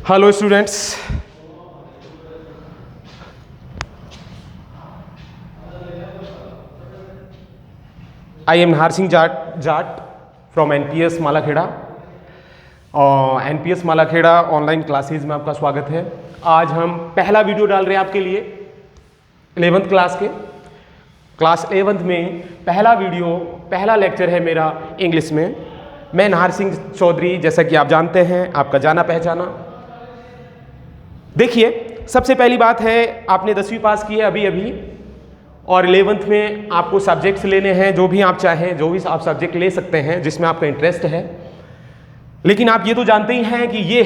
Hello students, I am Nahar Singh Jat from NPS Malakheda और NPS Malakheda online classes में आपका स्वागत है। आज हम पहला वीडियो डाल रहे हैं आपके लिए 11th क्लास के। क्लास 11th में पहला वीडियो, पहला लेक्चर है मेरा इंग्लिश में। मैं नाहर सिंह चौधरी, जैसा कि आप जानते हैं, आपका जाना पहचाना। देखिए, सबसे पहली बात है, आपने 10वीं पास की है अभी अभी, और 11th में आपको सब्जेक्ट्स लेने हैं, जो भी आप चाहें, जो भी आप सब्जेक्ट ले सकते हैं जिसमें आपका इंटरेस्ट है। लेकिन आप ये तो जानते ही हैं कि ये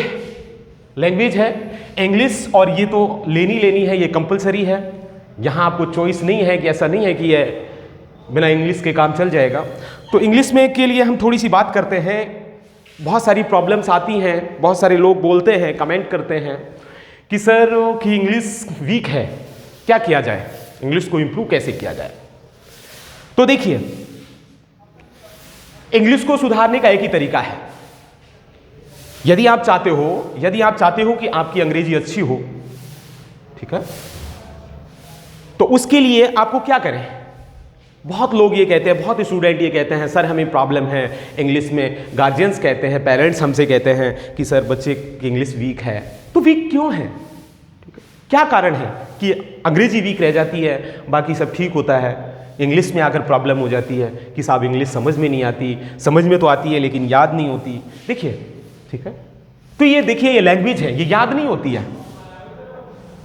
लैंग्वेज है इंग्लिश, और ये तो लेनी है, ये कंपलसरी है। यहाँ आपको चॉइस नहीं है, कि ऐसा नहीं है कि ये बिना इंग्लिश के काम चल जाएगा। तो इंग्लिश में के लिए हम थोड़ी सी बात करते हैं। बहुत सारी प्रॉब्लम्स आती हैं, बहुत सारे लोग बोलते हैं, कमेंट करते हैं कि सर कि इंग्लिश वीक है, क्या किया जाए, इंग्लिश को इंप्रूव कैसे किया जाए। तो देखिए, इंग्लिश को सुधारने का एक ही तरीका है। यदि आप चाहते हो कि आपकी अंग्रेजी अच्छी हो, ठीक है, तो उसके लिए आपको क्या करें। बहुत लोग ये कहते हैं, बहुत स्टूडेंट ये कहते हैं, सर हमें प्रॉब्लम है इंग्लिश में। गार्जियंस कहते हैं, पेरेंट्स हमसे कहते हैं कि सर बच्चे की इंग्लिश वीक है। तो वीक क्यों है, क्या कारण है कि अंग्रेजी वीक रह जाती है, बाकी सब ठीक होता है, इंग्लिश में आकर प्रॉब्लम हो जाती है कि साहब इंग्लिश समझ में नहीं आती, समझ में तो आती है लेकिन याद नहीं होती। देखिए, ठीक है, तो ये देखिए, ये लैंग्वेज है, ये याद नहीं होती है,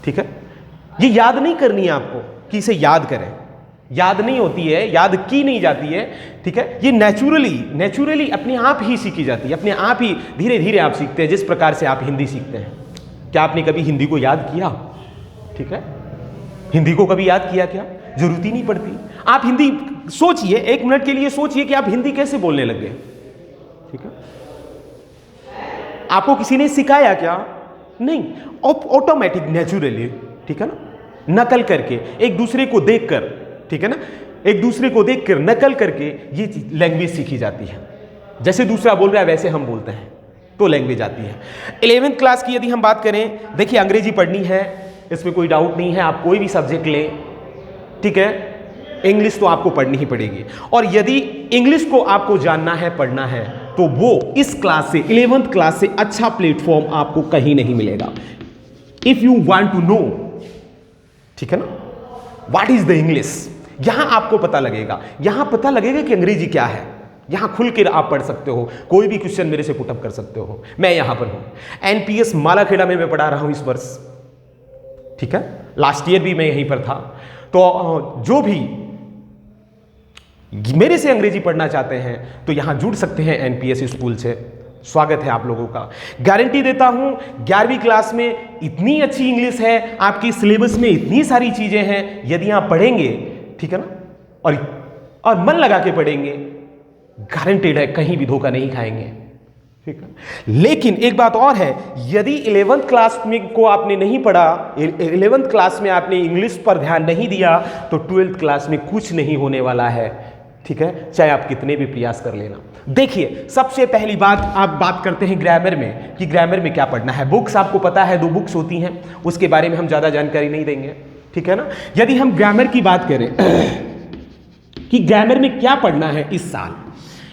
ठीक है, ये याद नहीं करनी है आपको कि इसे याद करें, याद नहीं होती है, याद की नहीं जाती है, ठीक है। ये नेचुरली अपने आप ही सीखी जाती है, अपने आप ही धीरे धीरे आप सीखते हैं। जिस प्रकार से आप हिंदी सीखते हैं, क्या आपने कभी हिंदी को याद किया, ठीक है, हिंदी को कभी याद किया क्या, जरूरत ही नहीं पड़ती। आप हिंदी सोचिए, 1 मिनट के लिए सोचिए कि आप हिंदी कैसे बोलने लग गए, ठीक है। आपको किसी ने सिखाया क्या, नहीं, ऑटोमेटिक नेचुरली, ठीक है ना, नकल करके, एक दूसरे को देखकर, ठीक है ना, एक दूसरे को देखकर नकल करके ये लैंग्वेज सीखी जाती है। जैसे दूसरा बोल रहा है वैसे हम बोलते हैं, तो लैंग्वेज आती है। 11th क्लास की यदि हम बात करें, देखिए अंग्रेजी पढ़नी है, इसमें कोई डाउट नहीं है। आप कोई भी सब्जेक्ट लें, ठीक है, इंग्लिश तो आपको पढ़नी ही पड़ेगी। और यदि इंग्लिश को आपको जानना है, पढ़ना है, तो वो इस क्लास से, 11th क्लास से अच्छा प्लेटफॉर्म आपको कहीं नहीं मिलेगा। If you want to know, ठीक है ना, व्हाट इज द इंग्लिश, यहां आपको पता लगेगा, यहां पता लगेगा कि अंग्रेजी क्या है। यहां खुल कर आप पढ़ सकते हो, कोई भी क्वेश्चन मेरे से पुटअप कर सकते हो। मैं यहां पर हूं, NPS मालाखेड़ा में मैं पढ़ा रहा हूं इस वर्ष, ठीक है, लास्ट ईयर भी मैं यहीं पर था। तो जो भी मेरे से अंग्रेजी पढ़ना चाहते हैं तो यहां जुड़ सकते हैं NPS स्कूल से। स्वागत है आप लोगों का। गारंटी देता हूं, 11वीं क्लास में इतनी अच्छी इंग्लिश है, आपके सिलेबस में इतनी सारी चीजें हैं, यदि आप पढ़ेंगे, ठीक है ना, और मन लगा के पढ़ेंगे, गारंटेड है कहीं भी धोखा नहीं खाएंगे, ठीक है। लेकिन एक बात और है, यदि 11th क्लास में को आपने नहीं पढ़ा, 11th क्लास में आपने इंग्लिश पर ध्यान नहीं दिया, तो 12th क्लास में कुछ नहीं होने वाला है, ठीक है, चाहे आप कितने भी प्रयास कर लेना। देखिए, सबसे पहली बात आप बात करते हैं ग्रामर में, कि ग्रामर में क्या पढ़ना है। बुक्स आपको पता है, 2 बुक्स होती हैं, उसके बारे में हम ज्यादा जानकारी नहीं देंगे, ठीक है ना। यदि हम ग्रामर की बात करें कि ग्रामर में क्या पढ़ना है इस साल,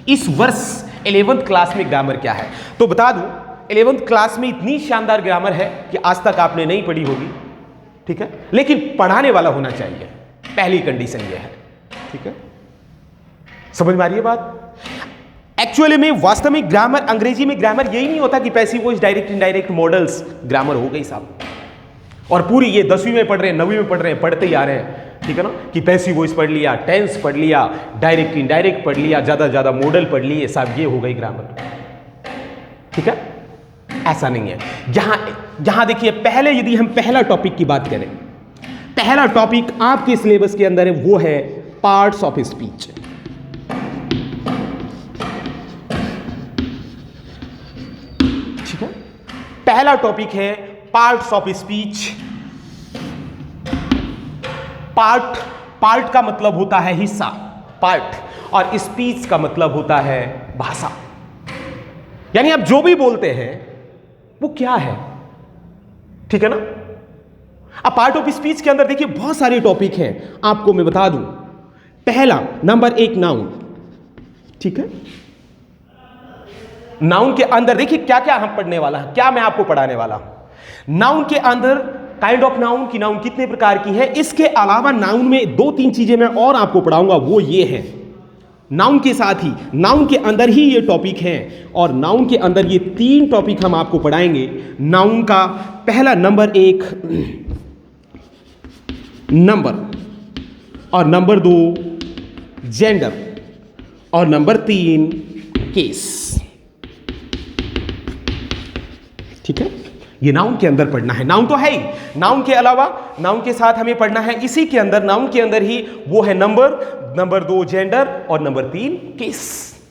इस वर्ष 11th क्लास में ग्रामर क्या है, तो बता दूं, 11th क्लास में इतनी शानदार ग्रामर है कि आज तक आपने नहीं पढ़ी होगी, ठीक है, लेकिन पढ़ाने वाला होना चाहिए, पहली कंडीशन यह है, ठीक है। समझ में आ रही है बात। एक्चुअली में, वास्तव में ग्रामर, अंग्रेजी में ग्रामर यही नहीं होता कि passive voice, direct indirect models grammar हो गई साहब, और पूरी ये 10वीं में पढ़ रहे हैं, 9वीं में पढ़ रहे हैं, पढ़ते ही आ रहे हैं, ठीक है ना, कि पैसिव वॉइस पढ़ लिया, टेंस पढ़ लिया, डायरेक्ट इनडायरेक्ट पढ़ लिया, ज्यादा मॉडल पढ़ लिए, साहब ये हो गई ग्रामर, ठीक है। ऐसा नहीं है। यहां देखिए, पहले यदि हम पहला टॉपिक की बात करें, पहला टॉपिक आपके सिलेबस के अंदर है, वो है पार्ट्स ऑफ स्पीच। ठीक है, पहला टॉपिक है पार्ट्स ऑफ स्पीच। पार्ट का मतलब होता है हिस्सा, पार्ट, और स्पीच का मतलब होता है भाषा। यानी आप जो भी बोलते हैं वो क्या है, ठीक है ना। अब पार्ट ऑफ स्पीच के अंदर देखिए बहुत सारे टॉपिक हैं, आपको मैं बता दूं। पहला नंबर 1 नाउन, ठीक है। नाउन के अंदर देखिए क्या क्या हम पढ़ने वाला है, क्या मैं आपको पढ़ाने वाला हूं। नाउन के अंदर काइंड ऑफ नाउन की, नाउन कितने प्रकार की है, इसके अलावा नाउन में 2-3 चीजें मैं और आपको पढ़ाऊंगा, वो ये है। नाउन के साथ ही नाउन के अंदर ही ये टॉपिक हैं, और नाउन के अंदर ये 3 टॉपिक हम आपको पढ़ाएंगे। नाउन का पहला नंबर 1 नंबर, और नंबर 2 जेंडर, और नंबर 3 केस, ठीक है। ये नाउन के अंदर पढ़ना है। नाउन तो है ही, नाउन के अलावा नाउन के साथ हमें पढ़ना है इसी के अंदर, नाउन के अंदर ही वो है नंबर, नंबर 2 जेंडर, और नंबर 3 केस।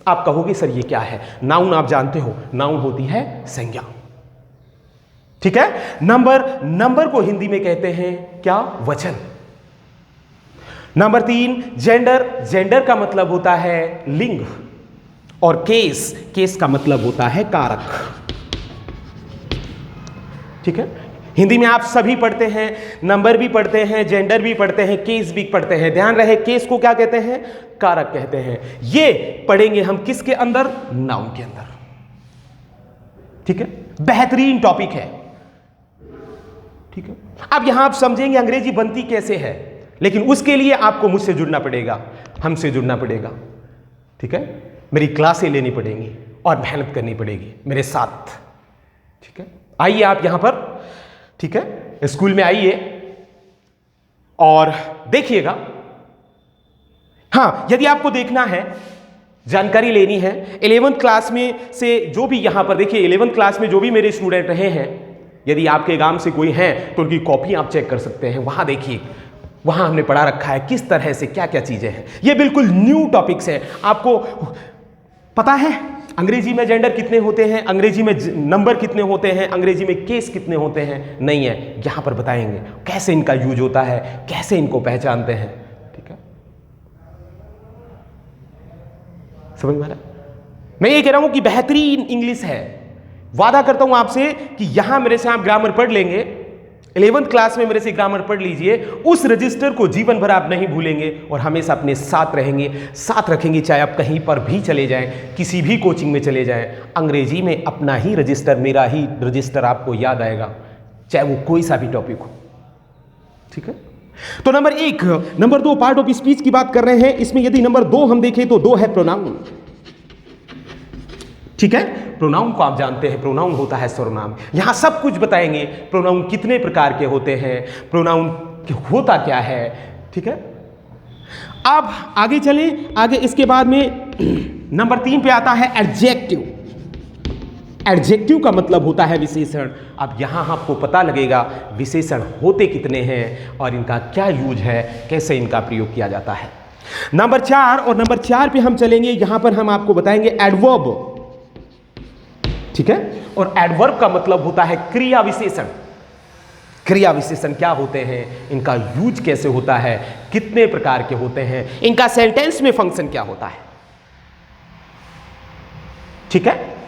आप कहोगे सर ये क्या है। नाउन आप जानते हो, नाउन होती है संज्ञा, ठीक है। नंबर को हिंदी में कहते हैं क्या, वचन। नंबर 3 जेंडर का मतलब होता है लिंग, और केस का मतलब होता है कारक, ठीक है। हिंदी में आप सभी पढ़ते हैं, नंबर भी पढ़ते हैं, जेंडर भी पढ़ते हैं, केस भी पढ़ते हैं। ध्यान रहे केस को क्या कहते हैं, कारक कहते हैं। ये पढ़ेंगे हम किसके अंदर, नाउन के अंदर, ठीक है। बेहतरीन टॉपिक है, ठीक है। अब यहां आप समझेंगे अंग्रेजी बनती कैसे है, लेकिन उसके लिए आपको मुझसे जुड़ना पड़ेगा, हमसे जुड़ना पड़ेगा, ठीक है। मेरी क्लासें लेनी पड़ेंगी और मेहनत करनी पड़ेगी मेरे साथ, ठीक है। आइए आप यहां पर, ठीक है, स्कूल में आइए और देखिएगा। हां, यदि आपको देखना है, जानकारी लेनी है 11th क्लास में से, जो भी यहां पर देखिए 11th क्लास में जो भी मेरे स्टूडेंट रहे हैं, यदि आपके गांव से कोई हैं तो उनकी कॉपी आप चेक कर सकते हैं। वहां देखिए, वहां हमने पढ़ा रखा है किस तरह से क्या क्या चीजें हैं। ये बिल्कुल न्यू टॉपिक्स हैं। आपको पता है अंग्रेजी में जेंडर कितने होते हैं, अंग्रेजी में नंबर कितने होते हैं, अंग्रेजी में केस कितने होते हैं, नहीं है। यहां पर बताएंगे कैसे इनका यूज होता है, कैसे इनको पहचानते हैं, ठीक है। समझ में आ रहा है। मैं ये कह रहा हूं कि बेहतरीन इंग्लिश है। वादा करता हूं आपसे कि यहां मेरे से आप ग्रामर पढ़ लेंगे, 11th क्लास में मेरे से ग्रामर पढ़ लीजिए, उस रजिस्टर को जीवन भर आप नहीं भूलेंगे और हमेशा अपने साथ रहेंगे, साथ रखेंगे। चाहे आप कहीं पर भी चले जाएं, किसी भी कोचिंग में चले जाएं, अंग्रेजी में अपना ही रजिस्टर, मेरा ही रजिस्टर आपको याद आएगा, चाहे वो कोई सा भी टॉपिक हो, ठीक है। तो number 1, number 2 part of speech की बात कर रहे हैं। इसमें यदि नंबर 2 हम देखें तो 2 है प्रोनाउन, ठीक है। प्रोनाउन को आप जानते हैं, प्रोनाउन होता है सर्वनाम। यहां सब कुछ बताएंगे, प्रोनाउन कितने प्रकार के होते हैं, प्रोनाउन होता क्या है, ठीक है। अब आगे चले, आगे इसके बाद में नंबर 3 पे आता है एडजेक्टिव। एडजेक्टिव का मतलब होता है विशेषण। अब यहां आपको पता लगेगा विशेषण होते कितने हैं और इनका क्या यूज है, कैसे इनका प्रयोग किया जाता है। नंबर 4 और नंबर 4 पे हम चलेंगे। यहां पर हम आपको बताएंगे एडवर्ब, ठीक है। और एडवर्ब का मतलब होता है क्रिया विशेषण। क्रिया विशेषण क्या होते हैं, इनका यूज कैसे होता है, कितने प्रकार के होते हैं, इनका सेंटेंस में फंक्शन क्या होता है, ठीक है।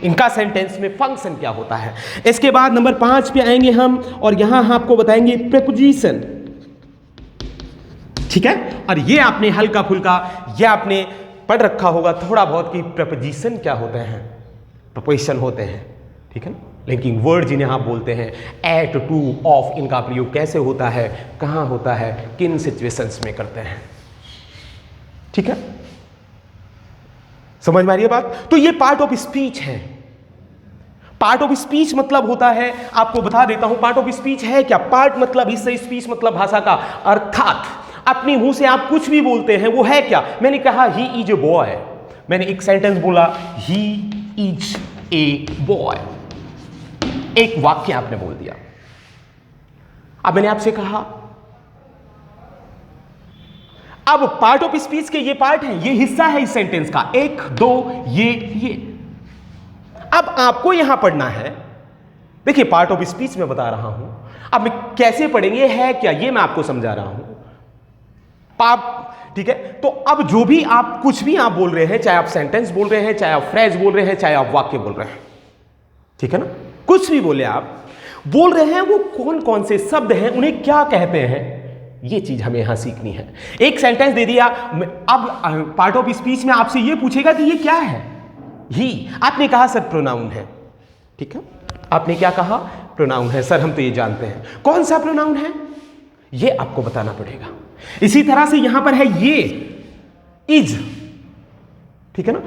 इनका सेंटेंस में फंक्शन क्या होता है। इसके बाद नंबर 5 पे आएंगे हम और यहां आपको बताएंगे प्रीपोजिशन, ठीक है। और ये आपने हल्का फुल्का, ये आपने पढ़ रखा होगा थोड़ा बहुत कि प्रीपोजिशन क्या होते हैं, प्रपोजिशन होते हैं, ठीक है। लेकिन वर्ड जिन्हें आप बोलते हैं, एट, टू, ऑफ, इनका प्रयोग कैसे होता है, कहां होता है, किन सिचुएशंस में करते हैं, ठीक है। समझ में आ रही है बात। तो ये पार्ट ऑफ स्पीच है। पार्ट ऑफ स्पीच मतलब होता है, आपको बता देता हूं पार्ट ऑफ स्पीच है क्या। पार्ट मतलब हिस्सा, स्पीच मतलब भाषा का, अर्थात अपने मुंह से आप कुछ भी बोलते हैं वो है क्या। मैंने कहा ही इज ए बॉय, मैंने एक सेंटेंस बोला ही इज ए बॉय, एक वाक्य आपने बोल दिया। अब मैंने आपसे कहा, अब पार्ट ऑफ स्पीच के ये पार्ट है, ये हिस्सा है इस सेंटेंस का, 1, 2, ये। अब आपको यहां पढ़ना है, देखिए पार्ट ऑफ स्पीच में बता रहा हूं, अब मैं कैसे पढ़ेंगे है क्या, ये मैं आपको समझा रहा हूं। ठीक है। तो अब जो भी आप कुछ भी आप बोल रहे हैं, चाहे आप सेंटेंस बोल रहे हैं, चाहे आप फ्रेज बोल रहे हैं, चाहे आप वाक्य बोल रहे हैं, ठीक है ना, कुछ भी बोले आप बोल रहे हैं, वो कौन कौन से शब्द हैं, उन्हें क्या कहते हैं, ये चीज हमें यहां सीखनी है। एक सेंटेंस दे दिया, अब पार्ट ऑफ स्पीच में आपसे ये पूछेगा कि ये क्या है। ही आपने कहा सर प्रोनाउन है, ठीक है, आपने क्या कहा, प्रोनाउन है। सर हम तो ये जानते हैं, कौन सा प्रोनाउन है ये आपको बताना पड़ेगा। इसी तरह से यहां पर है ये इज, ठीक है ना,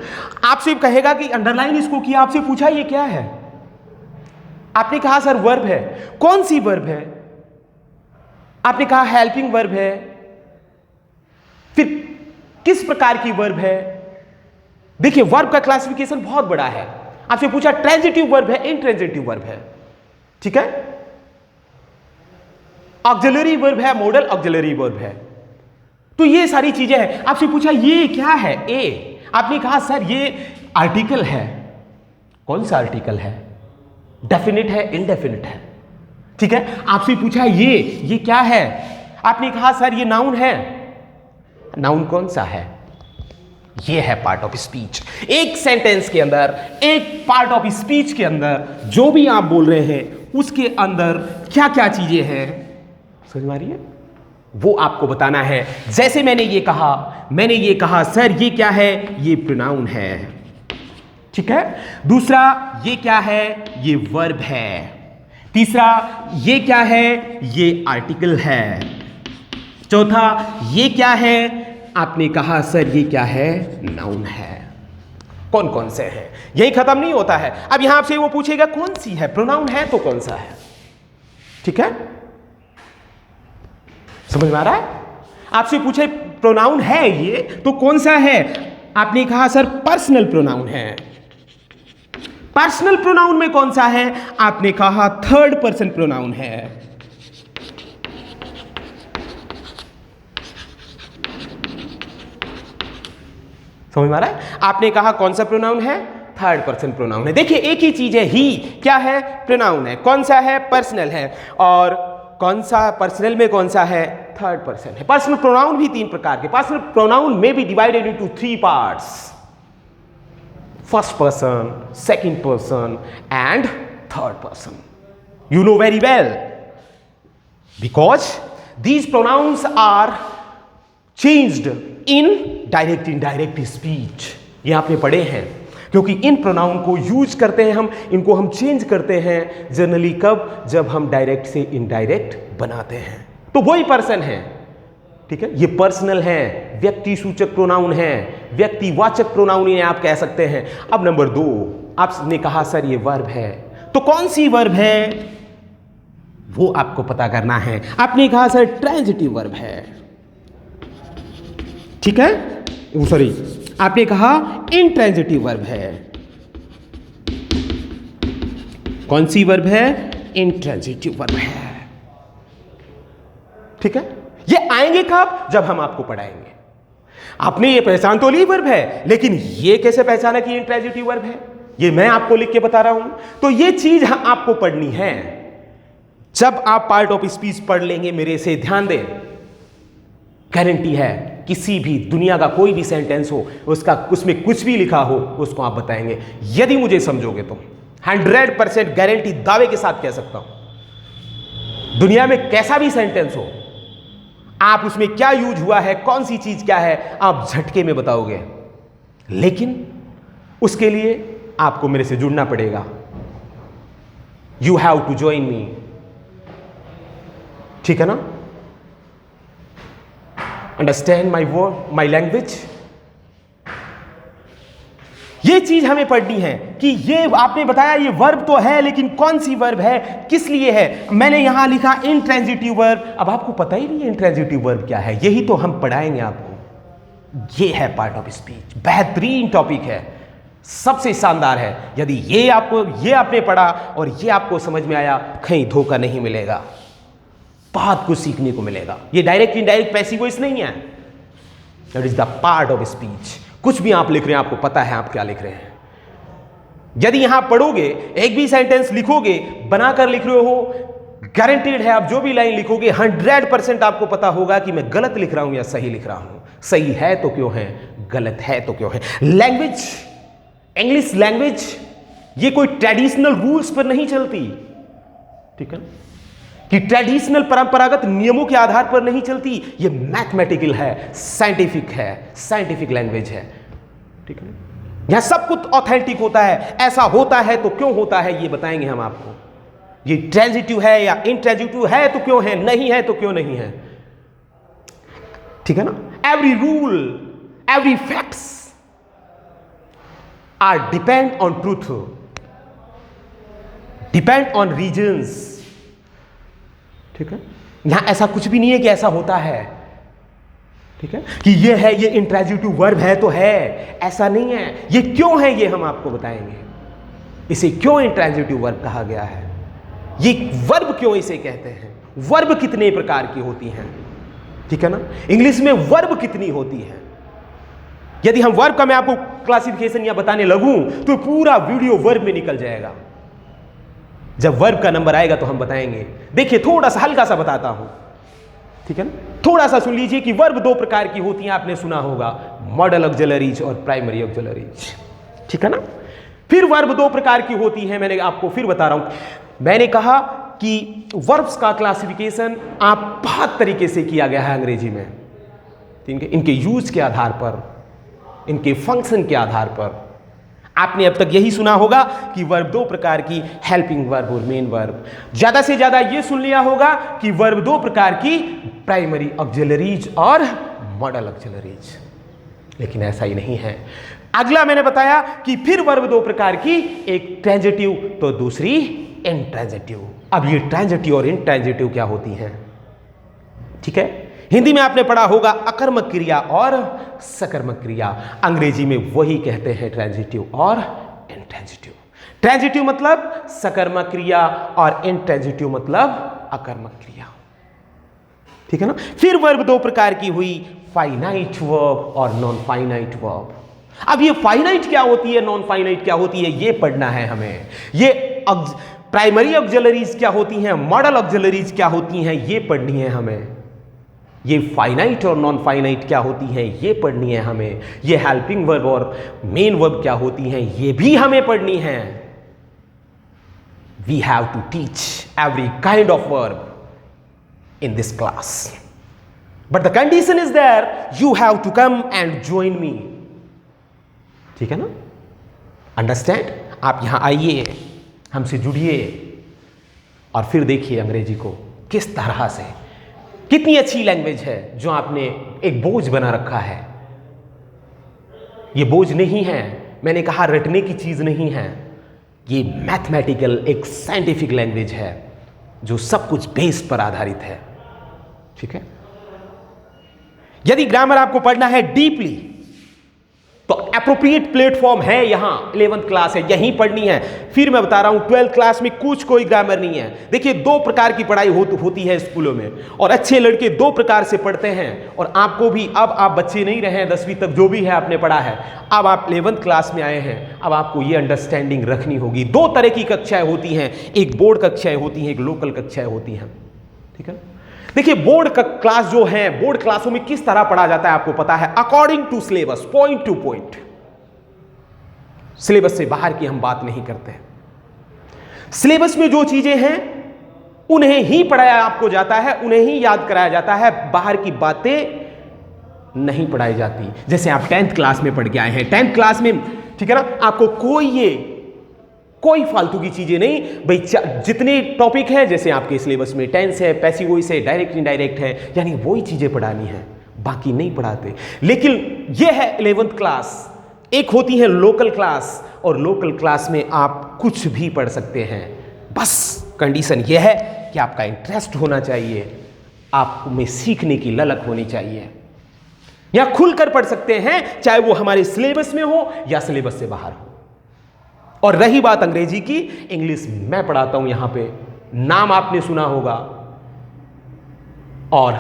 आपसे कहेगा कि अंडरलाइन इसको किया, आपसे पूछा ये क्या है, आपने कहा सर वर्ब है, कौन सी वर्ब है, आपने कहा हेल्पिंग वर्ब है, फिर किस प्रकार की वर्ब है। देखिए वर्ब का क्लासिफिकेशन बहुत बड़ा है, आपसे पूछा ट्रांजिटिव वर्ब है, इंट्रांजिटिव वर्ब है, ठीक है, ऑक्सिलरी वर्ब है, मॉडल ऑक्सिलरी वर्ब है, तो ये सारी चीजें हैं। आपसे पूछा ये क्या है, ए, आपने कहा सर ये आर्टिकल है, कौन सा आर्टिकल है, डेफिनिट है, इनडेफिनिट है, ठीक है। आपसे पूछा ये क्या है, आपने कहा सर ये नाउन है, नाउन कौन सा है, ये है पार्ट ऑफ स्पीच। एक सेंटेंस के अंदर, एक पार्ट ऑफ स्पीच के अंदर जो भी आप बोल रहे हैं उसके अंदर क्या क्या चीजें हैं, समझ में आ रही है, वो आपको बताना है। जैसे मैंने ये कहा सर ये क्या है, ये प्रोनाउन है, ठीक है। दूसरा ये क्या है, ये वर्ब है। तीसरा ये क्या है, ये आर्टिकल है। चौथा ये क्या है, आपने कहा सर ये क्या है, नाउन है। कौन कौन से हैं, यही खत्म नहीं होता है। अब यहां आपसे वो पूछेगा कौन सी है, प्रोनाउन है तो कौन सा है, ठीक है, समझ में आ रहा है। आपसे पूछे प्रोनाउन है ये तो कौन सा है, आपने कहा सर पर्सनल प्रोनाउन है। पर्सनल प्रोनाउन में कौन सा है, आपने कहा थर्ड पर्सन प्रोनाउन है। समझ में आ रहा है, आपने कहा कौन सा प्रोनाउन है, थर्ड पर्सन प्रोनाउन है। देखिए एक ही चीज है, ही क्या है, प्रोनाउन है, कौन सा है, पर्सनल है, और कौन सा पर्सनल में कौन सा है, थर्ड पर्सन है। पर्सनल प्रोनाउन भी तीन प्रकार के, पर्सनल प्रोनाउन में भी divided into three parts, first person, second person and third person. You know very well because these pronouns are changed in direct indirect speech, ये आपने पढ़े हैं, क्योंकि इन प्रोनाउन को यूज करते हैं हम, इनको हम चेंज करते हैं जनरली कब, जब हम डायरेक्ट से इनडायरेक्ट बनाते हैं, तो वही पर्सन है, ठीक है। ये पर्सनल है, व्यक्ति सूचक प्रोनाउन है, व्यक्तिवाचक प्रोनाउन इन्हें आप कह सकते हैं। अब नंबर 2, आपने कहा सर ये वर्ब है, तो कौन सी वर्ब है वो आपको पता करना है। आपने कहा सर ट्रांजिटिव वर्ब है, ठीक है, सॉरी आपने कहा इंट्रांजिटिव वर्ब है। कौन सी वर्ब है, इंट्रांजिटिव वर्ब है, ठीक है। ये आएंगे कब, जब हम आपको पढ़ाएंगे। आपने ये पहचान तो ली वर्ब है, लेकिन ये कैसे पहचाना कि इंट्रांजिटिव वर्ब है, ये मैं आपको लिख के बता रहा हूं। तो ये चीज आपको पढ़नी है, जब आप पार्ट ऑफ स्पीच पढ़ लेंगे मेरे से ध्यान दें, गारंटी है किसी भी दुनिया का कोई भी सेंटेंस हो, उसमें कुछ भी लिखा हो उसको आप बताएंगे, यदि मुझे समझोगे तो 100% गारंटी दावे के साथ कह सकता हूं। दुनिया में कैसा भी सेंटेंस हो, आप उसमें क्या यूज हुआ है, कौन सी चीज क्या है, आप झटके में बताओगे, लेकिन उसके लिए आपको मेरे से जुड़ना पड़ेगा। You have to join me, ठीक है ना, understand my word, my language. ये चीज हमें पढ़नी है कि ये आपने बताया ये वर्ब तो है, लेकिन कौन सी वर्ब है, किस लिए है। मैंने यहां लिखा इंट्रांजिटिव वर्ब, अब आपको पता ही नहीं है इंट्रांजिटिव वर्ब क्या है, यही तो हम पढ़ाएंगे आपको। ये है पार्ट ऑफ स्पीच, बेहतरीन टॉपिक है, सबसे शानदार है। यदि ये आपने पढ़ा और ये आपको समझ में आया, कहीं धोखा नहीं मिलेगा, बहुत कुछ सीखने को मिलेगा। ये डायरेक्ट इनडायरेक्ट पैसिव वॉइस नहीं है, that is the part of speech. कुछ भी आप लिख रहे हैं आपको पता है आप क्या लिख रहे हैं। यदि यहां पढ़ोगे, एक भी सेंटेंस लिखोगे, बनाकर लिख रहे हो, गारंटीड है आप जो भी लाइन लिखोगे 100% आपको पता होगा कि मैं गलत लिख रहा हूं या सही लिख रहा हूं। सही है तो क्यों है, गलत है तो क्यों है। लैंग्वेज, इंग्लिश लैंग्वेज ये कोई ट्रेडिशनल रूल्स पर नहीं चलती, ठीक है ना, कि ट्रेडिशनल परंपरागत नियमों के आधार पर नहीं चलती। ये मैथमेटिकल है, साइंटिफिक है, साइंटिफिक लैंग्वेज है, ठीक है। यहां सब कुछ ऑथेंटिक होता है। ऐसा होता है तो क्यों होता है ये बताएंगे हम आपको। ये ट्रांजिटिव है या इंट्रांजिटिव है तो क्यों है, नहीं है तो क्यों नहीं है, ठीक है ना। Every rule, every facts are depend on truth, depend on reasons, ठीक है। यहां ऐसा कुछ भी नहीं है कि ऐसा होता है, ठीक है, कि ये है, ये इंट्रांजिटिव वर्ब है तो है, ऐसा नहीं है। ये क्यों है ये हम आपको बताएंगे। इसे क्यों इंट्रांजिटिव वर्ब कहा गया है, ये वर्ब क्यों इसे कहते हैं, वर्ब कितने प्रकार की होती हैं, ठीक है ना। इंग्लिश में वर्ब कितनी होती है। यदि हम वर्ब का मैं आपको क्लासिफिकेशन या बताने लगूं तो पूरा वीडियो वर्ब में निकल जाएगा। जब वर्ब का नंबर आएगा तो हम बताएंगे। देखिए थोड़ा सा हल्का सा बताता हूं, ठीक है ना, थोड़ा सा सुन लीजिए कि वर्ब दो प्रकार की होती हैं, आपने सुना होगा, मॉडल ऑक्सिलरीज और प्राइमरी ऑक्सिलरीज, ठीक है ना। फिर वर्ब दो प्रकार की होती हैं, मैंने आपको फिर बता रहा हूं। मैंने कहा कि वर्ब्स का क्लासिफिकेशन आप बहुत तरीके से किया गया है अंग्रेजी में, इनके यूज के आधार पर, इनके फंक्शन के आधार पर। आपने अब तक यही सुना होगा कि वर्ब दो प्रकार की, हेल्पिंग वर्ब और मेन वर्ब। ज्यादा से ज्यादा यह सुन लिया होगा कि वर्ब दो प्रकार की, प्राइमरी ऑक्सिलरीज और मॉडल ऑक्सिलरीज, लेकिन ऐसा ही नहीं है। अगला मैंने बताया कि फिर वर्ब दो प्रकार की, एक ट्रांजिटिव तो दूसरी इंट्रांजिटिव। अब ये ट्रांजिटिव और इंट्रांजिटिव क्या होती हैं, ठीक है। हिंदी में आपने पढ़ा होगा अकर्मक क्रिया और सकर्मक क्रिया, अंग्रेजी में वही कहते हैं ट्रांजिटिव और इंट्रांजिटिव। ट्रांजिटिव मतलब सकर्मक क्रिया और इंट्रांजिटिव मतलब अकर्मक क्रिया, ठीक है ना। फिर वर्ब दो प्रकार की हुई, फाइनाइट वर्ब और नॉन फाइनाइट वर्ब। अब ये फाइनाइट क्या होती है, नॉन फाइनाइट क्या होती है, ये पढ़ना है हमें। ये प्राइमरी ऑक्सिलरीज क्या होती हैं, मॉडल ऑक्सिलरीज क्या होती हैं, ये पढ़नी है हमें। ये फाइनाइट और नॉन फाइनाइट क्या होती हैं, ये पढ़नी है हमें। ये हेल्पिंग वर्ब और मेन वर्ब क्या होती हैं, ये भी हमें पढ़नी है। We have to teach every kind of verb in this class, but the condition is there, you have to come and join me, ठीक है ना। अंडरस्टैंड, आप यहां आइए, हमसे जुड़िए और फिर देखिए अंग्रेजी को किस तरह से, कितनी अच्छी लैंग्वेज है जो आपने एक बोझ बना रखा है। ये बोझ नहीं है, मैंने कहा रटने की चीज नहीं है, ये मैथमेटिकल एक साइंटिफिक लैंग्वेज है जो सब कुछ बेस पर आधारित है, ठीक है। यदि ग्रामर आपको पढ़ना है डीपली तो एप्रोप्रिएट प्लेटफॉर्म है यहां, 11th क्लास है, यहीं पढ़नी है। फिर मैं बता रहा हूं 12th क्लास में कुछ कोई ग्रामर नहीं है। देखिए दो प्रकार की पढ़ाई होती है स्कूलों में, और अच्छे लड़के दो प्रकार से पढ़ते हैं। और आपको भी, अब आप बच्चे नहीं रहे हैं 10वीं तक, जो भी है आपने पढ़ा है, अब आप 11th क्लास में आए हैं, अब आपको ये अंडरस्टैंडिंग रखनी होगी। दो तरह की कक्षाएं होती हैं, एक बोर्ड कक्षाएं होती हैं, एक लोकल कक्षाएं होती हैं, ठीक है। देखिए बोर्ड का क्लास जो है, बोर्ड क्लासों में किस तरह पढ़ा जाता है आपको पता है, according to syllabus, point to point. Syllabus से बाहर की हम बात नहीं करते हैं। सिलेबस में जो चीजें हैं उन्हें ही पढ़ाया आपको जाता है, उन्हें ही याद कराया जाता है, बाहर की बातें नहीं पढ़ाई जाती। जैसे आप 10th क्लास में पढ़ के आए हैं, 10th क्लास में, ठीक है ना, आपको कोई फालतू की चीजें नहीं भाई, जितने टॉपिक हैं जैसे आपके सिलेबस में टेंस है, पैसिव वॉइस है, डायरेक्ट इनडायरेक्ट है, यानी वही चीजें पढ़ानी है, बाकी नहीं पढ़ाते। लेकिन यह है 11th क्लास। एक होती है लोकल क्लास, और लोकल क्लास में आप कुछ भी पढ़ सकते हैं, बस कंडीशन यह है कि आपका इंटरेस्ट होना चाहिए, आप में सीखने की ललक होनी चाहिए। यहां खुलकर पढ़ सकते हैं, चाहे वो हमारे सिलेबस में हो या सिलेबस से बाहर हो। और रही बात अंग्रेजी की, इंग्लिश मैं पढ़ाता हूं यहां पे, नाम आपने सुना होगा, और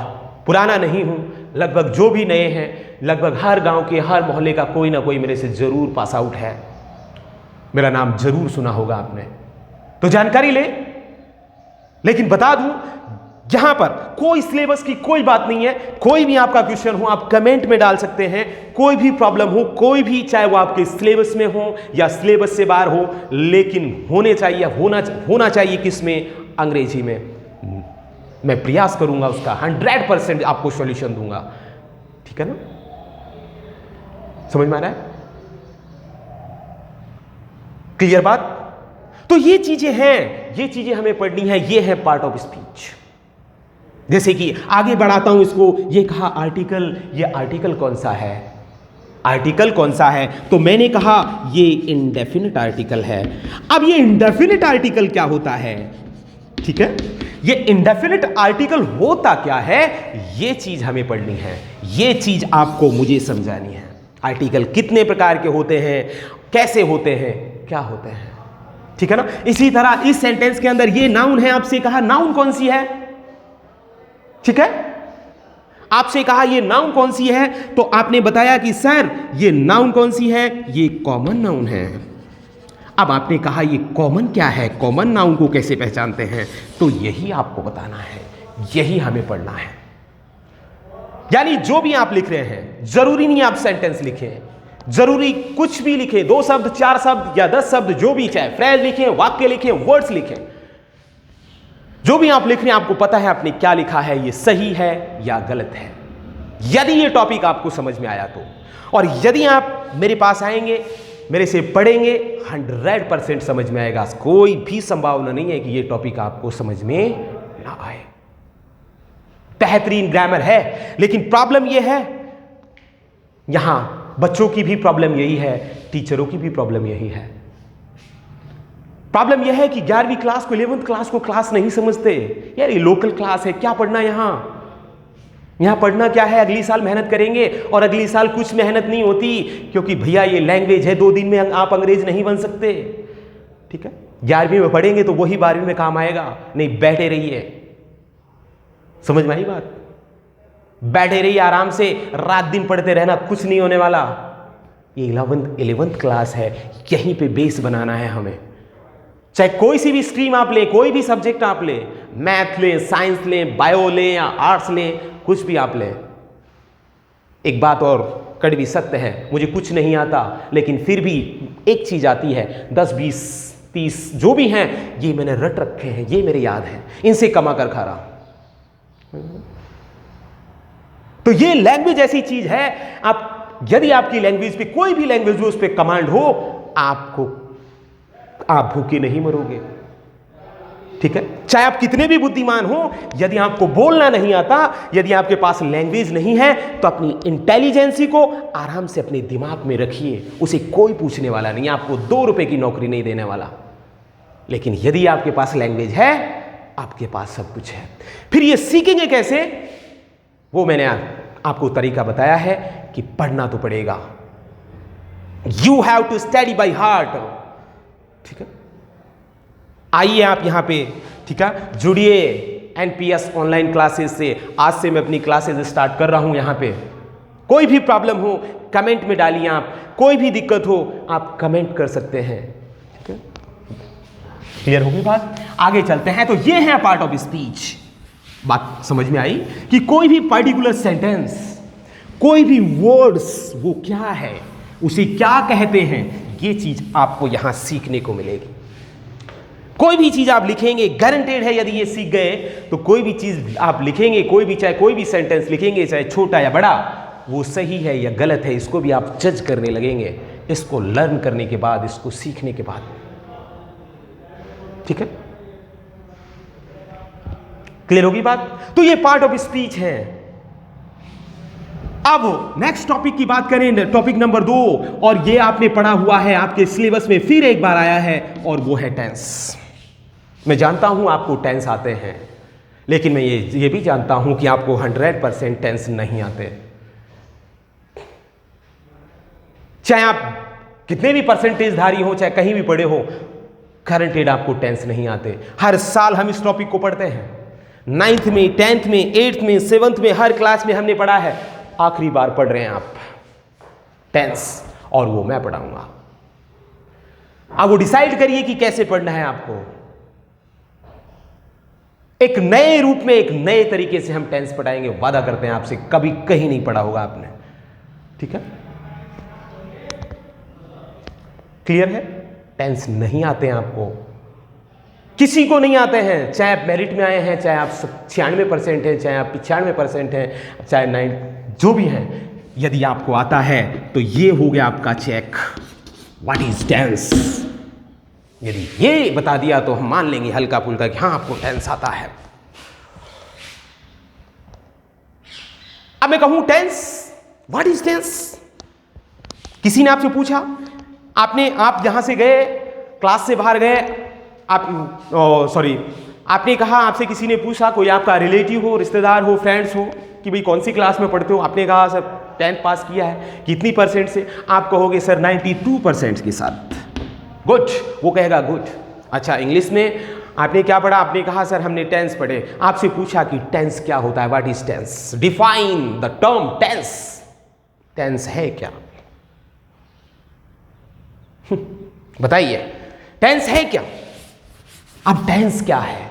पुराना नहीं हूं, लगभग जो भी नए हैं, लगभग हर गांव के, हर मोहल्ले का कोई ना कोई मेरे से जरूर पास आउट है, मेरा नाम जरूर सुना होगा आपने, तो जानकारी ले। लेकिन बता दूं, यहां पर कोई सिलेबस की कोई बात नहीं है। कोई भी आपका क्वेश्चन हो आप कमेंट में डाल सकते हैं, कोई भी प्रॉब्लम हो, कोई भी, चाहे वो आपके सिलेबस में हो या सिलेबस से बाहर हो, लेकिन होना चाहिए किस में? अंग्रेजी में। मैं प्रयास करूंगा उसका 100% आपको सॉल्यूशन दूंगा। ठीक है ना? समझ में आ रहा है? क्लियर बात? तो ये चीजें हैं, ये चीजें हमें पढ़नी है, ये है पार्ट ऑफ स्पीच। जैसे कि आगे बढ़ाता हूं इसको, ये कहा आर्टिकल, ये आर्टिकल कौन सा है? आर्टिकल कौन सा है? तो मैंने कहा ये इंडेफिनिट आर्टिकल है। अब ये इंडेफिनिट आर्टिकल क्या होता है? ठीक है, ये इंडेफिनिट आर्टिकल होता क्या है, ये चीज हमें पढ़नी है, ये चीज आपको मुझे समझानी है। आर्टिकल कितने प्रकार के होते हैं, कैसे होते हैं, क्या होते हैं, ठीक है ना? इसी तरह इस सेंटेंस के अंदर ये नाउन है, आपसे कहा नाउन कौन सी है, ठीक है? आपसे कहा ये नाउन कौन सी है, तो आपने बताया कि सर ये नाउन कौन सी है, ये कॉमन नाउन है। अब आपने कहा ये कॉमन क्या है, कॉमन नाउन को कैसे पहचानते हैं, तो यही आपको बताना है, यही हमें पढ़ना है। यानी जो भी आप लिख रहे हैं, जरूरी नहीं आप सेंटेंस लिखें, जरूरी कुछ भी लिखें, 2 शब्द, 4 शब्द या 10 शब्द, जो भी, चाहे फ्रेज लिखें, वाक्य लिखें, वर्ड्स लिखें, जो भी आप लिख रहे हैं आपको पता है आपने क्या लिखा है, ये सही है या गलत है। यदि ये टॉपिक आपको समझ में आया तो, और यदि आप मेरे पास आएंगे, मेरे से पढ़ेंगे, 100% समझ में आएगा। कोई भी संभावना नहीं है कि ये टॉपिक आपको समझ में ना आए। बेहतरीन ग्रामर है, लेकिन प्रॉब्लम ये है, यहां बच्चों की भी प्रॉब्लम यही है, टीचरों की भी प्रॉब्लम यही है। प्रॉब्लम यह है कि 11वीं क्लास को, 11th क्लास को क्लास नहीं समझते। यार ये लोकल क्लास है, क्या पढ़ना यहां पढ़ना क्या है? अगली साल मेहनत करेंगे, और अगली साल कुछ मेहनत नहीं होती, क्योंकि भैया ये लैंग्वेज है, 2 दिन में आप अंग्रेज नहीं बन सकते। ठीक है, 11वीं में पढ़ेंगे तो वही 12वीं में काम आएगा। नहीं, बैठे रहिए, समझ में आई बात? बैठे रहिए आराम से, रात दिन पढ़ते रहना, कुछ नहीं होने वाला। ये 11th क्लास है, यहीं पे बेस बनाना है हमें। चाहे कोई सी भी स्ट्रीम आप लें, कोई भी सब्जेक्ट आप लें, मैथ लें, साइंस लें, बायो लें या आर्ट्स लें, कुछ भी आप लें। एक बात और कड़वी सत्य है, मुझे कुछ नहीं आता, लेकिन फिर भी एक चीज आती है, 10, 20, 30 जो भी हैं, ये मैंने रट रखे हैं, ये मेरे याद हैं, इनसे कमा कर खा रहा। तो ये लैंग्वेज ऐसी चीज है, आप यदि आपकी लैंग्वेज पे, कोई भी लैंग्वेज हो, उस पर कमांड हो, आप भूखे नहीं मरोगे। ठीक है, चाहे आप कितने भी बुद्धिमान हो, यदि आपको बोलना नहीं आता, यदि आपके पास लैंग्वेज नहीं है, तो अपनी इंटेलिजेंसी को आराम से अपने दिमाग में रखिए, उसे कोई पूछने वाला नहीं, आपको 2 रुपए की नौकरी नहीं देने वाला। लेकिन यदि आपके पास लैंग्वेज है, आपके पास सब कुछ है। फिर ये सीखेंगे कैसे, वो मैंने आपको तरीका बताया है कि पढ़ना तो पड़ेगा। You have to study by heart. ठीक है, आइए आप यहां पे, ठीक है, जुड़िए एनपीएस ऑनलाइन क्लासेस से। आज से मैं अपनी क्लासेस स्टार्ट कर रहा हूं। यहां पे कोई भी प्रॉब्लम हो कमेंट में डालिए, आप कोई भी दिक्कत हो आप कमेंट कर सकते हैं। ठीक है, क्लियर होगी बात? आगे चलते हैं। तो ये है पार्ट ऑफ स्पीच। बात समझ में आई कि कोई भी पर्टिकुलर सेंटेंस, कोई भी वर्ड्स, वो क्या है, उसे क्या कहते हैं, ये चीज आपको यहां सीखने को मिलेगी। कोई भी चीज आप लिखेंगे, गारंटेड है, यदि ये सीख गए तो कोई भी चीज आप लिखेंगे, कोई भी, चाहे कोई भी सेंटेंस लिखेंगे, चाहे छोटा या बड़ा, वो सही है या गलत है, इसको भी आप जज करने लगेंगे, इसको लर्न करने के बाद, इसको सीखने के बाद। ठीक है, क्लियर होगी बात? तो ये पार्ट ऑफ स्पीच है। अब नेक्स्ट टॉपिक की बात करें, टॉपिक नंबर 2, और ये आपने पढ़ा हुआ है, आपके सिलेबस में फिर एक बार आया है, और वो है टेंस। मैं जानता हूं आपको टेंस आते हैं, लेकिन मैं ये भी जानता हूं कि आपको 100% टेंस नहीं आते। चाहे आप कितने भी परसेंटेजधारी हो, चाहे कहीं भी पढ़े हो, गारंटेड आपको टेंस नहीं आते। हर साल हम इस टॉपिक को पढ़ते हैं, 9th में, 10th में, 8th में, 7th में, हर क्लास में हमने पढ़ा है। आखिरी बार पढ़ रहे हैं आप टेंस, और वो मैं पढ़ाऊंगा। अब वो डिसाइड करिए कि कैसे पढ़ना है आपको। एक नए रूप में, एक नए तरीके से हम टेंस पढ़ाएंगे, वादा करते हैं आपसे। कभी कहीं नहीं पढ़ा होगा आपने, ठीक है? क्लियर है? टेंस नहीं आते हैं आपको, किसी को नहीं आते हैं, चाहे आप मेरिट में आए हैं, चाहे आप 96% हैं, चाहे आप 95% हैं, चाहे 9 जो भी हैं, यदि आपको आता है तो ये हो गया आपका चेक, व्हाट इज टेंस। यदि ये बता दिया तो हम मान लेंगे हल्का फुल्का कि हाँ आपको टेंस आता है। अब मैं कहूं टेंस, व्हाट इज टेंस। किसी ने आपसे पूछा, आप यहां से गए, क्लास से बाहर गए, आपने कहा, आपसे किसी ने पूछा, कोई आपका रिलेटिव हो, रिश्तेदार हो, फ्रेंड्स हो, कि भाई कौन सी क्लास में पढ़ते हो। आपने कहा सर 10th पास किया है, कितनी परसेंट से। आप कहोगे सर 92% के साथ। गुड, वो कहेगा गुड। अच्छा, इंग्लिश में आपने क्या पढ़ा। आपने कहा सर हमने टेंस पढ़े। आपसे पूछा कि टेंस क्या होता है, what is tense, define the term tense. Tense है क्या, बताइए, टेंस है क्या। अब टेंस क्या है,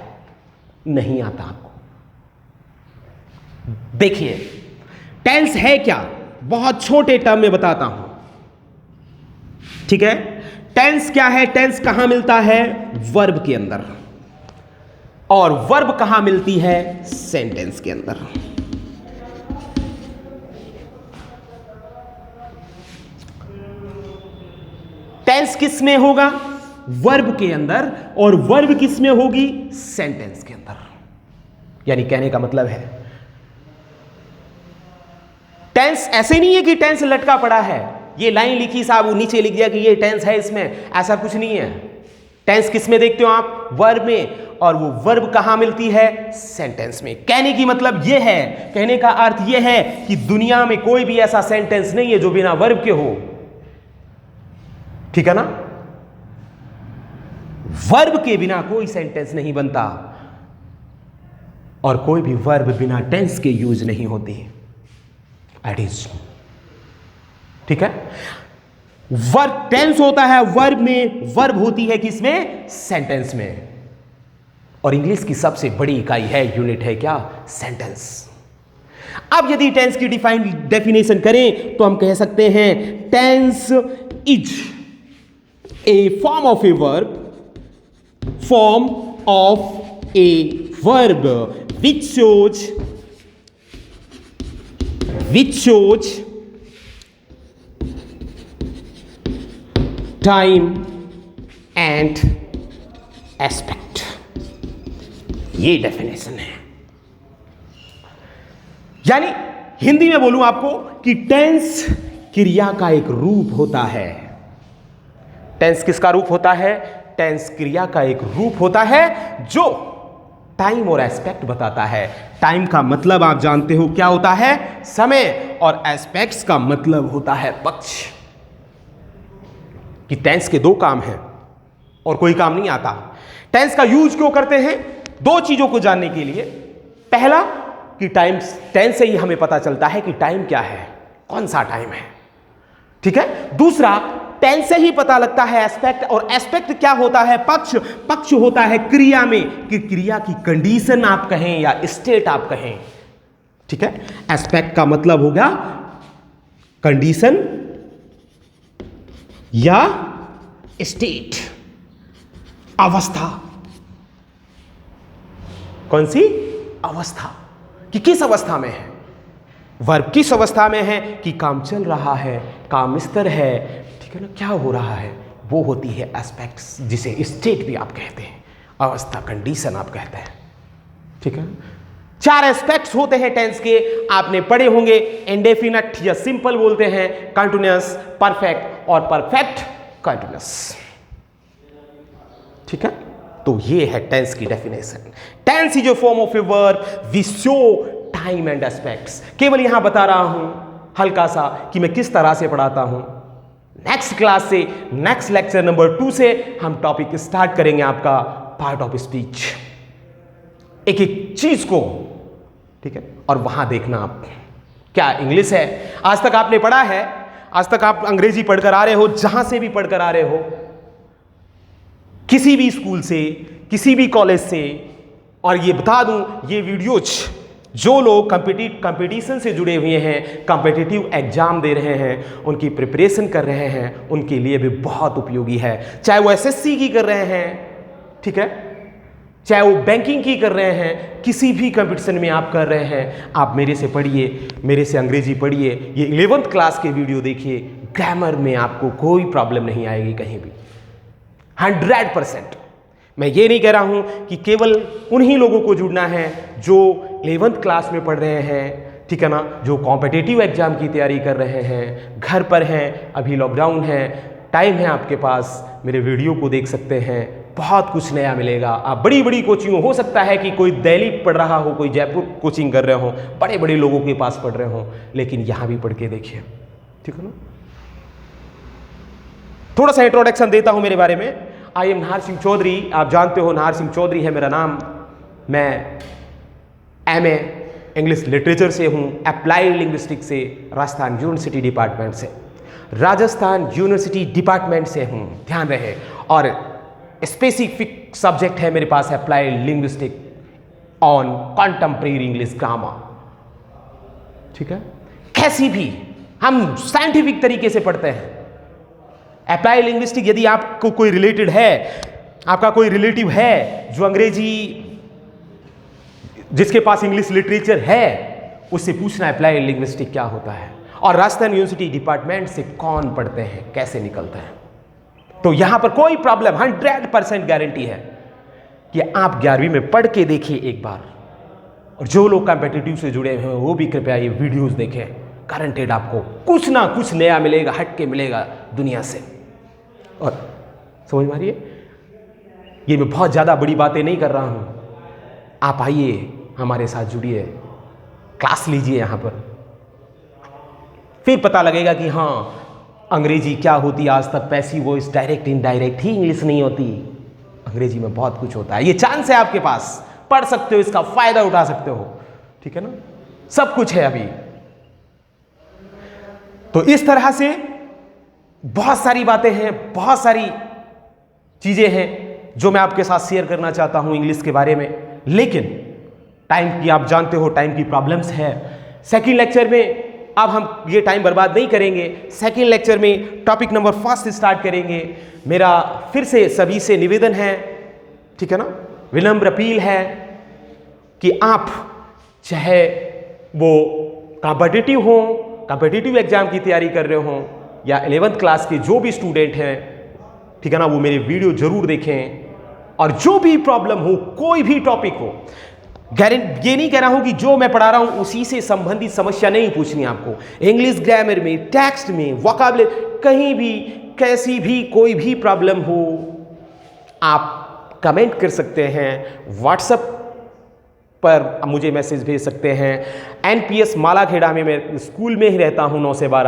नहीं आता आपको। देखिए टेंस है क्या, बहुत छोटे टर्म में बताता हूं, ठीक है। टेंस क्या है, टेंस कहां मिलता है, वर्ब के अंदर, और वर्ब कहां मिलती है, सेंटेंस के अंदर। टेंस किस में होगा, वर्ब के अंदर, और वर्ब किस में होगी, सेंटेंस के अंदर। यानी कहने का मतलब है टेंस ऐसे नहीं है कि टेंस लटका पड़ा है, ये लाइन लिखी साहब, वो नीचे लिख दिया कि ये टेंस है इसमें, ऐसा कुछ नहीं है। टेंस किस में देखते हो आप, वर्ब में, और वो वर्ब कहां मिलती है, सेंटेंस में। कहने की मतलब ये है, कहने का अर्थ ये है कि दुनिया में कोई भी ऐसा सेंटेंस नहीं है जो बिना वर्ब के हो, ठीक है ना। वर्ब के बिना कोई सेंटेंस नहीं बनता, और कोई भी वर्ब बिना टेंस के यूज नहीं होती। एट इज, ठीक है। वर्ब टेंस होता है वर्ब में, वर्ब होती है किसमें, सेंटेंस में। और इंग्लिश की सबसे बड़ी इकाई है, यूनिट है क्या, सेंटेंस। अब यदि टेंस की डेफिनेशन करें तो हम कह सकते हैं tense is a form of a verb, form of a verb which shows time and aspect। ये डेफिनेशन है। यानी हिंदी में बोलूं आपको कि टेंस क्रिया का एक रूप होता है। टेंस किसका रूप होता है, टेंस क्रिया का एक रूप होता है जो टाइम और एस्पेक्ट बताता है। टाइम का मतलब आप जानते हो क्या होता है, समय, और एस्पेक्ट्स का मतलब होता है पक्ष। कि टेंस के दो काम हैं और कोई काम नहीं आता। टेंस का यूज क्यों करते हैं, दो चीजों को जानने के लिए। पहला कि टाइम, टेंस से ही हमें पता चलता है कि टाइम क्या है, कौन सा टाइम है, ठीक है। दूसरा, टेंस से ही पता लगता है एस्पेक्ट, और एस्पेक्ट क्या होता है, पक्ष। पक्ष होता है क्रिया में, कि क्रिया की कंडीशन आप कहें या स्टेट आप कहें, ठीक है। एस्पेक्ट का मतलब होगा कंडीशन या स्टेट, अवस्था। कौन सी अवस्था, कि किस अवस्था में है, वर्ब किस अवस्था में है, कि काम चल रहा है, काम स्तर है, ठीक है ना, क्या हो रहा है, वो होती है एस्पेक्ट्स, जिसे स्टेट भी आप कहते हैं, अवस्था, कंडीशन आप कहते हैं, ठीक है। 4 एस्पेक्ट्स होते हैं टेंस के, आपने पढ़े होंगे। इंडेफिनिट या सिंपल बोलते हैं, कंटिन्यूअस, परफेक्ट और परफेक्ट कंटिन्यूअस, ठीक है। तो ये है टेंस की definition. Tense is a form of a verb which show time and aspects. केवल यहां बता रहा हूं हल्का सा कि मैं किस तरह से पढ़ाता हूं। नेक्स्ट क्लास से, नेक्स्ट लेक्चर नंबर 2 से हम टॉपिक स्टार्ट करेंगे आपका पार्ट ऑफ स्पीच, एक एक चीज को, ठीक है। और वहां देखना आप क्या इंग्लिश है। आज तक आपने पढ़ा है, आज तक आप अंग्रेजी पढ़कर आ रहे हो, जहां से भी पढ़कर आ रहे हो, किसी भी स्कूल से, किसी भी कॉलेज से, और ये बता दूं, ये वीडियोज जो लोग कंपटीशन से जुड़े हुए हैं, कॉम्पिटिटिव एग्जाम दे रहे हैं, उनकी प्रिपरेशन कर रहे हैं, उनके लिए भी बहुत उपयोगी है। चाहे वो एसएससी की कर रहे हैं, ठीक है, चाहे वो बैंकिंग की कर रहे हैं, किसी भी कंपटीशन में आप कर रहे हैं, आप मेरे से पढ़िए, मेरे से अंग्रेजी पढ़िए, ये 11th क्लास के वीडियो देखिए। ग्रामर में आपको कोई प्रॉब्लम नहीं आएगी कहीं भी, 100%। मैं ये नहीं कह रहा हूं कि केवल उन्हीं लोगों को जुड़ना है जो 11th क्लास में पढ़ रहे हैं, ठीक है ना, जो कॉम्पिटिटिव एग्जाम की तैयारी कर रहे हैं, घर पर हैं, अभी लॉकडाउन है, टाइम है आपके पास, मेरे वीडियो को देख सकते हैं, बहुत कुछ नया मिलेगा। आप बड़ी बड़ी कोचिंग, हो सकता है कि कोई दिल्ली पढ़ रहा हो, कोई जयपुर कोचिंग कर रहे हो, बड़े बड़े लोगों के पास पढ़ रहे हो, लेकिन यहां भी पढ़ के देखिए, ठीक है ना। थोड़ा सा इंट्रोडक्शन देता हूं मेरे बारे में। आई एम नाहर सिंह चौधरी, आप जानते हो नाहर सिंह चौधरी है मेरा नाम। मैं MA इंग्लिश लिटरेचर से हूं, अप्लाइड लिंग्विस्टिक से, राजस्थान यूनिवर्सिटी डिपार्टमेंट से, राजस्थान यूनिवर्सिटी डिपार्टमेंट से हूं, ध्यान रहे। और स्पेसिफिक सब्जेक्ट है मेरे पास applied linguistic on contemporary English grammar, ठीक है। कैसी भी हम साइंटिफिक तरीके से पढ़ते हैं। अप्लाइड लिंग्विस्टिक, यदि आपको कोई रिलेटेड है, आपका कोई रिलेटिव है जो अंग्रेजी, जिसके पास इंग्लिश लिटरेचर है, उससे पूछना अप्लाइड लिंग्विस्टिक क्या होता है और राजस्थान यूनिवर्सिटी डिपार्टमेंट से कौन पढ़ते हैं, कैसे निकलते हैं। तो यहां पर कोई प्रॉब्लम, 100% गारंटी है कि आप 11वीं में पढ़ के देखिए एक बार। और जो लोग कॉम्पिटिटिव से जुड़े हुए हैं वो भी कृपया ये वीडियोस देखें, गारंटेड आपको कुछ ना कुछ नया मिलेगा, हट के मिलेगा दुनिया से। और समझ में आ रही है, ये मैं बहुत ज़्यादा बड़ी बातें नहीं कर रहा हूं। आप आइए, हमारे साथ जुड़िए, क्लास लीजिए यहाँ पर, फिर पता लगेगा कि हाँ अंग्रेजी क्या होती है। आज तक पैसिव वॉइस, डायरेक्ट इनडायरेक्ट ही इंग्लिश नहीं होती, अंग्रेजी में बहुत कुछ होता है। ये चांस है आपके पास, पढ़ सकते हो, इसका फायदा उठा सकते हो, ठीक है ना, सब कुछ है अभी। तो इस तरह से बहुत सारी बातें हैं, बहुत सारी चीजें हैं जो मैं आपके साथ शेयर करना चाहता हूं इंग्लिश के बारे में। लेकिन टाइम की, आप जानते हो टाइम की प्रॉब्लम्स है। सेकंड लेक्चर में अब हम ये टाइम बर्बाद नहीं करेंगे, सेकंड लेक्चर में टॉपिक नंबर 1 से स्टार्ट करेंगे। मेरा फिर से सभी से निवेदन है, ठीक है ना, विनम्र अपील है कि आप चाहे वो कॉम्पिटिटिव हो, कॉम्पिटिटिव एग्जाम की तैयारी कर रहे हो, या 11th क्लास के जो भी स्टूडेंट हैं, ठीक है ना, वो मेरे वीडियो जरूर देखें। और जो भी प्रॉब्लम हो, कोई भी टॉपिक हो, ये नहीं कह रहा हूं कि जो मैं पढ़ा रहा हूं उसी से संबंधित समस्या नहीं पूछनी आपको। इंग्लिश ग्रामर में, टेक्स्ट में, वोकैबुलरी, कहीं भी कैसी भी कोई भी प्रॉब्लम हो, आप कमेंट कर सकते हैं, व्हाट्सएप पर मुझे मैसेज भेज सकते हैं। NPS मालाखेड़ा में मैं स्कूल में ही रहता हूं 9 से 12।